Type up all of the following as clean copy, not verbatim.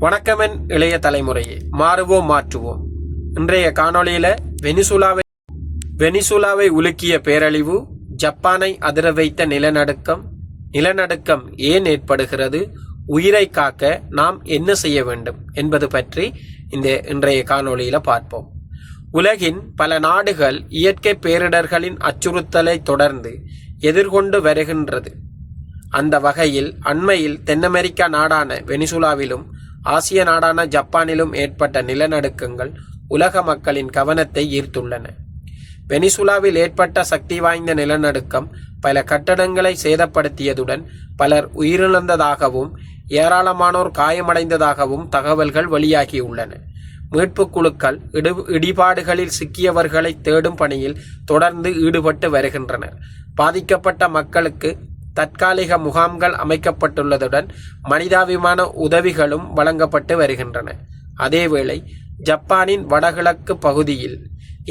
வணக்கமென் இளைய தலைமுறையே, மாறுவோம் மாற்றுவோம். இன்றைய காணொளியில வெனிசுலாவை உலுக்கிய பேரழிவு, ஜப்பானை அதிர வைத்த நிலநடுக்கம் ஏன் ஏற்படுகிறது, உயிரை காக்க நாம் என்ன செய்ய வேண்டும் என்பது பற்றி இன்றைய காணொளியில பார்ப்போம். உலகின் பல நாடுகள் இயற்கை பேரிடர்களின் அச்சுறுத்தலை தொடர்ந்து எதிர்கொண்டு வருகின்றது. அந்த வகையில் அண்மையில் தென் அமெரிக்கா நாடான வெனிசுலாவிலும் ஆசிய நாடான ஜப்பானிலும் ஏற்பட்ட நிலநடுக்கங்கள் உலக மக்களின் கவனத்தை ஈர்த்துள்ளன. வெனிசுலாவில் ஏற்பட்ட சக்தி வாய்ந்த நிலநடுக்கம் பல கட்டடங்களை சேதப்படுத்தியதுடன் பலர் உயிரிழந்ததாகவும் ஏராளமானோர் காயமடைந்ததாகவும் தகவல்கள் வெளியாகியுள்ளன. மீட்பு குழுக்கள் இடிபாடுகளில் சிக்கியவர்களை தேடும் பணியில் தொடர்ந்து ஈடுபட்டு வருகின்றனர். பாதிக்கப்பட்ட மக்களுக்கு தற்காலிக முகாம்கள் அமைக்கப்பட்டுள்ளதுடன் மனிதாபிமான உதவிகளும் வழங்கப்பட்டு வருகின்றன. அதேவேளை ஜப்பானின் வடகிழக்கு பகுதியில்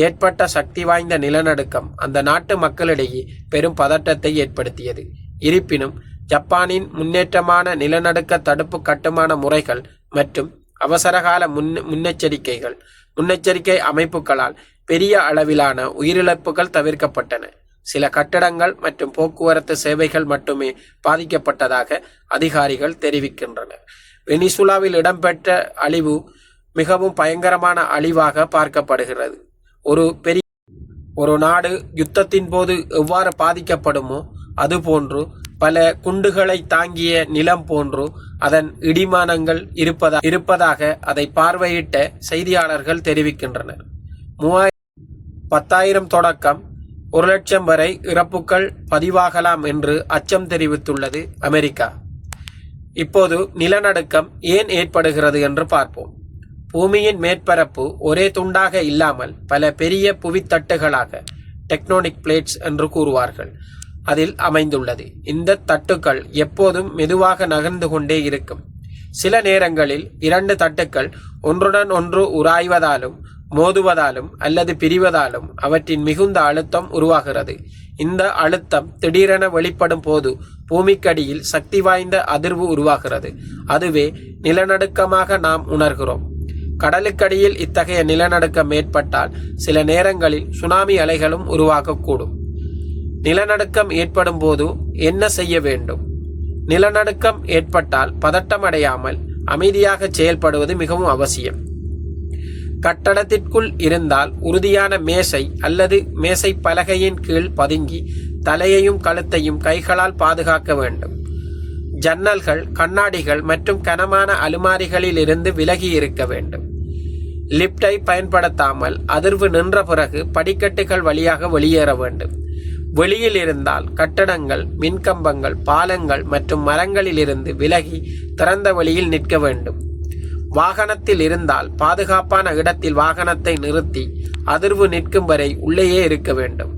ஏற்பட்ட சக்தி வாய்ந்த நிலநடுக்கம் அந்த நாட்டு மக்களிடையே பெரும் பதட்டத்தை ஏற்படுத்தியது. இருப்பினும் ஜப்பானின் முன்னேற்றமான நிலநடுக்க தடுப்பு கட்டுமான முறைகள் மற்றும் அவசரகால முன்னெச்சரிக்கை அமைப்புகளால் பெரிய அளவிலான உயிரிழப்புகள் தவிர்க்கப்பட்டன. சில கட்டடங்கள் மற்றும் போக்குவரத்து சேவைகள் மட்டுமே பாதிக்கப்பட்டதாக அதிகாரிகள் தெரிவிக்கின்றனர். வெனிசுலாவில் இடம்பெற்ற அழிவு மிகவும் பயங்கரமான அழிவாக பார்க்கப்படுகிறது. ஒரு நாடு யுத்தத்தின் போது எவ்வாறு பாதிக்கப்படுமோ அதுபோன்று பல குண்டுகளை தாங்கிய நிலம் போன்று அதன் இடிமானங்கள் இருப்பதாக அதை பார்வையிட்ட செய்தியாளர்கள் தெரிவிக்கின்றனர். 10,000 தொடக்கம் 1,00,000 வரை இறப்புகள் பதிவாகலாம் என்று அச்சம் தெரிவித்துள்ளது அமெரிக்கா. இப்போது நிலநடுக்கம் ஏன் ஏற்படுகிறது என்று பார்ப்போம். பூமியின் மேற்பரப்பு ஒரே துண்டாக இல்லாமல் பல பெரிய புவித்தட்டுகளாக டெக்டோனிக் பிளேட்ஸ் என்று கூறுவார்கள் அதில் அமைந்துள்ளது. இந்த தட்டுக்கள் எப்போதும் மெதுவாக நகர்ந்து கொண்டே இருக்கும். சில நேரங்களில் 2 தட்டுக்கள் ஒன்றுடன் ஒன்று உராய்வதாலும் மோதுவதாலும் அல்லது பிரிவதாலும் அவற்றின் மிகுந்த அழுத்தம் உருவாகிறது. இந்த அழுத்தம் திடீரென வெளிப்படும் போது பூமிக்கடியில் சக்தி வாய்ந்த அதிர்வு உருவாகிறது. அதுவே நிலநடுக்கமாக நாம் உணர்கிறோம். கடலுக்கடியில் இத்தகைய நிலநடுக்கம் ஏற்பட்டால் சில நேரங்களில் சுனாமி அலைகளும் உருவாகக்கூடும். நிலநடுக்கம் ஏற்படும் போது என்ன செய்ய வேண்டும்? நிலநடுக்கம் ஏற்பட்டால் பதட்டமடையாமல் அமைதியாக செயல்படுவது மிகவும் அவசியம். கட்டடத்திற்குள் இருந்தால் உறுதியான மேசை அல்லது மேசை பலகையின் கீழ் பதுங்கி தலையையும் கழுத்தையும் கைகளால் பாதுகாக்க வேண்டும். ஜன்னல்கள், கண்ணாடிகள் மற்றும் கனமான அலுமாரிகளில் இருந்து விலகி இருக்க வேண்டும். லிப்டை பயன்படுத்தாமல் அதிர்வு நின்ற பிறகு படிக்கட்டுகள் வழியாக வெளியேற வேண்டும். வெளியில் இருந்தால் கட்டடங்கள், மின்கம்பங்கள், பாலங்கள் மற்றும் மரங்களில் இருந்து விலகி திறந்த வெளியில் நிற்க வேண்டும். வாகனத்தில் இருந்தால் பாதுகாப்பான இடத்தில் வாகனத்தை நிறுத்தி அதிர்வு நிற்கும் வரை உள்ளேயே இருக்க வேண்டும்.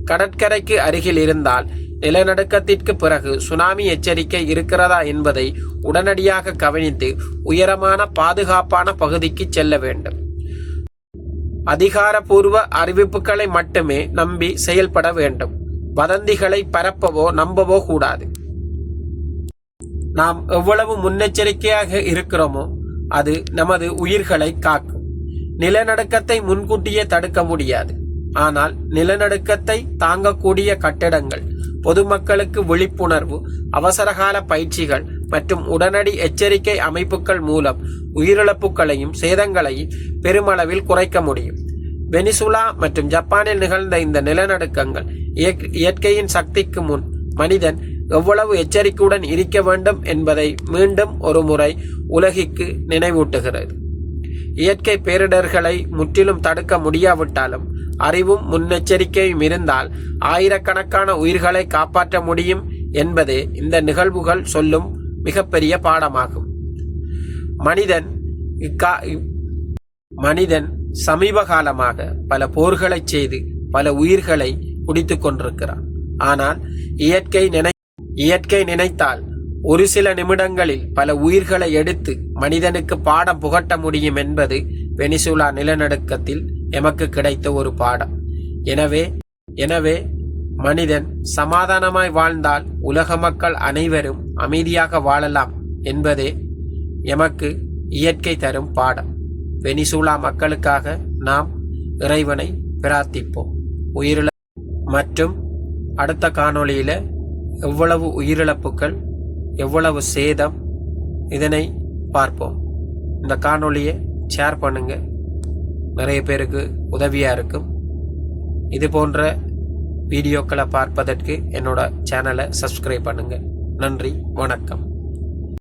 கடற்கரைக்கு அருகில் இருந்தால் நிலநடுக்கத்திற்கு பிறகு சுனாமி எச்சரிக்கை இருக்கிறதா என்பதை உடனடியாக கவனித்து உயரமான பாதுகாப்பான பகுதிக்கு செல்ல வேண்டும். அதிகாரப்பூர்வ அறிவிப்புகளை மட்டுமே நம்பி செயல்பட வேண்டும். வதந்திகளை பரப்பவோ நம்பவோ கூடாது. நாம் எவ்வளவு முன்னெச்சரிக்கையாக இருக்கிறோமோ அது நமது உயிர்களை காக்கும். நிலநடுக்கத்தை முன்கூட்டியே தடுக்க முடியாது. ஆனால் நிலநடுக்கத்தை தாங்கக்கூடிய கட்டிடங்கள், பொதுமக்களுக்கு விழிப்புணர்வு, அவசரகால பயிற்சிகள் மற்றும் உடனடி எச்சரிக்கை அமைப்புகள் மூலம் உயிரிழப்புகளையும் சேதங்களையும் பெருமளவில் குறைக்க முடியும். வெனிசுலா மற்றும் ஜப்பானில் நிகழ்ந்த இந்த நிலநடுக்கங்கள் இயற்கையின் சக்திக்கு முன் மனிதன் எவ்வளவு எச்சரிக்கையுடன் இருக்க வேண்டும் என்பதை மீண்டும் ஒரு முறை உலகிற்கு நினைவூட்டுகிறது. இயற்கை பேரிடர்களை முற்றிலும் தடுக்க முடியாவிட்டாலும் அறிவும் முன்னெச்சரிக்கையும் இருந்தால் ஆயிரக்கணக்கான உயிர்களை காப்பாற்ற முடியும் என்பதே இந்த நிகழ்வுகள் சொல்லும் மிகப்பெரிய பாடமாகும். மனிதன் சமீப காலமாக பல போர்களை செய்து பல உயிர்களை குடித்து கொண்டிருக்கிறான். ஆனால் இயற்கை நினைத்தால் ஒரு சில நிமிடங்களில் பல உயிர்களை எடுத்து மனிதனுக்கு பாடம் புகட்ட முடியும் என்பது வெனிசுலா நிலநடுக்கத்தில் எமக்கு கிடைத்த ஒரு பாடம். எனவே மனிதன் சமாதானமாய் வாழ்ந்தால் உலக மக்கள் அனைவரும் அமைதியாக வாழலாம் என்பதே எமக்கு இயற்கை தரும் பாடம். வெனிசூலா மக்களுக்காக நாம் இறைவனை பிரார்த்திப்போம். மற்றும் அடுத்த காணொளியில் எவ்வளவு உயிரிழப்புகள், எவ்வளவு சேதம், இதனை பார்ப்போம். இந்த காணொளியை ஷேர் பண்ணுங்க, நிறைய பேருக்கு உதவியாக இருக்கும். இது போன்ற வீடியோக்களை பார்ப்பதற்கு என்னோட சேனலை சப்ஸ்கிரைப் பண்ணுங்க. நன்றி, வணக்கம்.